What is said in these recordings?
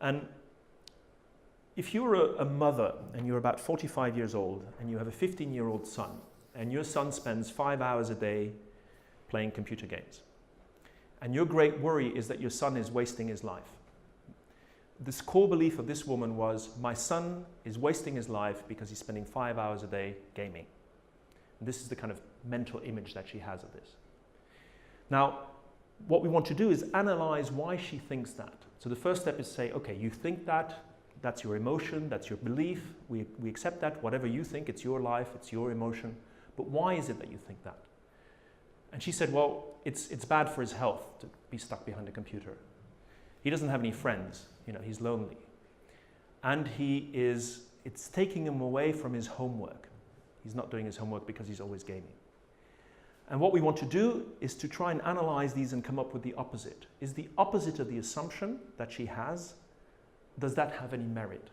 And if you're a mother and you're about 45 years old and you have a 15-year-old son, and your son spends 5 hours a day playing computer games, and your great worry is that your son is wasting his life. This core belief of this woman was, my son is wasting his life because he's spending 5 hours a day gaming. And this is the kind of mental image that she has of this. Now, what we want to do is analyze why she thinks that. So the first step is say, okay, you think that, that's your emotion, that's your belief, we accept that, whatever you think, it's your life, it's your emotion, but why is it that you think that? And she said, well, it's bad for his health to be stuck behind a computer. He doesn't have any friends, you know, he's lonely. And it's taking him away from his homework. He's not doing his homework because he's always gaming. And what we want to do is to try and analyze these and come up with the opposite. Is the opposite of the assumption that she has, does that have any merit?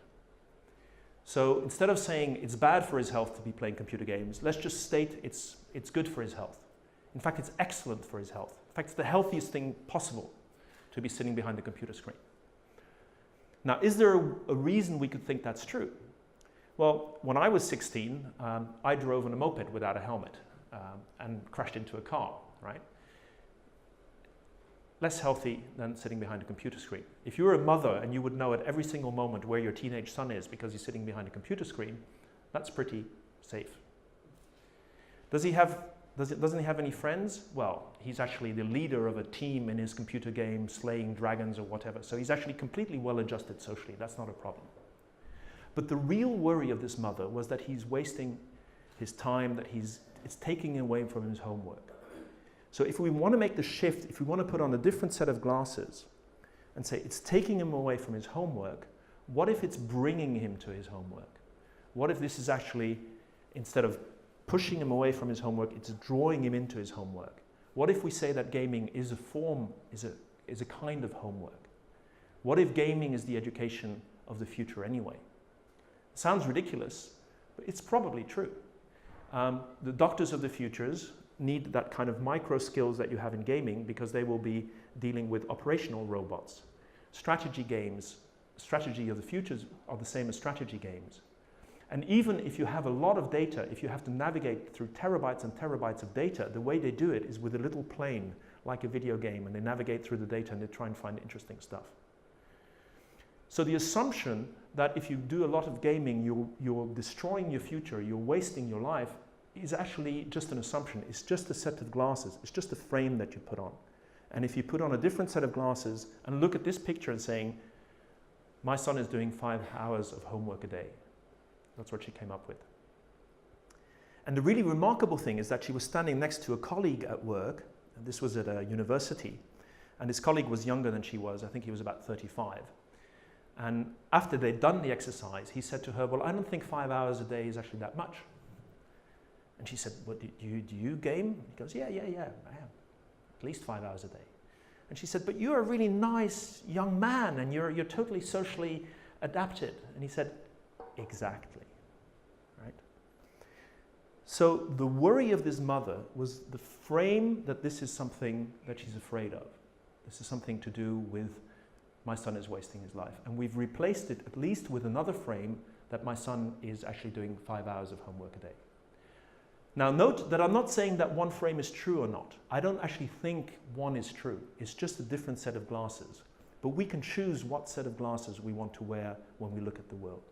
So instead of saying it's bad for his health to be playing computer games, let's just state it's good for his health. In fact, it's excellent for his health. In fact, it's the healthiest thing possible to be sitting behind a computer screen. Now, is there a reason we could think that's true? Well, when I was 16, I drove on a moped without a helmet and crashed into a car, right? Less healthy than sitting behind a computer screen. If you were a mother and you would know at every single moment where your teenage son is because he's sitting behind a computer screen, that's pretty safe. Doesn't he have any friends? Well, he's actually the leader of a team in his computer game, slaying dragons or whatever. So he's actually completely well-adjusted socially. That's not a problem. But the real worry of this mother was that he's wasting his time, that it's taking him away from his homework. So if we want to make the shift, if we want to put on a different set of glasses and say it's taking him away from his homework, what if it's bringing him to his homework? What if this is actually, instead of pushing him away from his homework, it's drawing him into his homework? What if we say that gaming is a kind of homework? What if gaming is the education of the future anyway? It sounds ridiculous, but it's probably true. The doctors of the futures need that kind of micro skills that you have in gaming because they will be dealing with operational robots. Strategy games, strategy of the futures are the same as strategy games. And even if you have a lot of data, if you have to navigate through terabytes and terabytes of data, the way they do it is with a little plane, like a video game, and they navigate through the data and they try and find interesting stuff. So the assumption that if you do a lot of gaming, you're destroying your future, you're wasting your life, is actually just an assumption. It's just a set of glasses. It's just a frame that you put on. And if you put on a different set of glasses and look at this picture and saying, my son is doing 5 hours of homework a day. That's what she came up with. And the really remarkable thing is that she was standing next to a colleague at work, and this was at a university, and this colleague was younger than she was. I think he was about 35. And after they'd done the exercise, he said to her, well, I don't think 5 hours a day is actually that much. And she said, well, do you game? He goes, yeah, I am. At least 5 hours a day. And she said, but you're a really nice young man and you're totally socially adapted. And he said, exactly, right? So the worry of this mother was the frame that this is something that she's afraid of. This is something to do with my son is wasting his life. And we've replaced it at least with another frame that my son is actually doing 5 hours of homework a day. Now note that I'm not saying that one frame is true or not. I don't actually think one is true. It's just a different set of glasses. But we can choose what set of glasses we want to wear when we look at the world.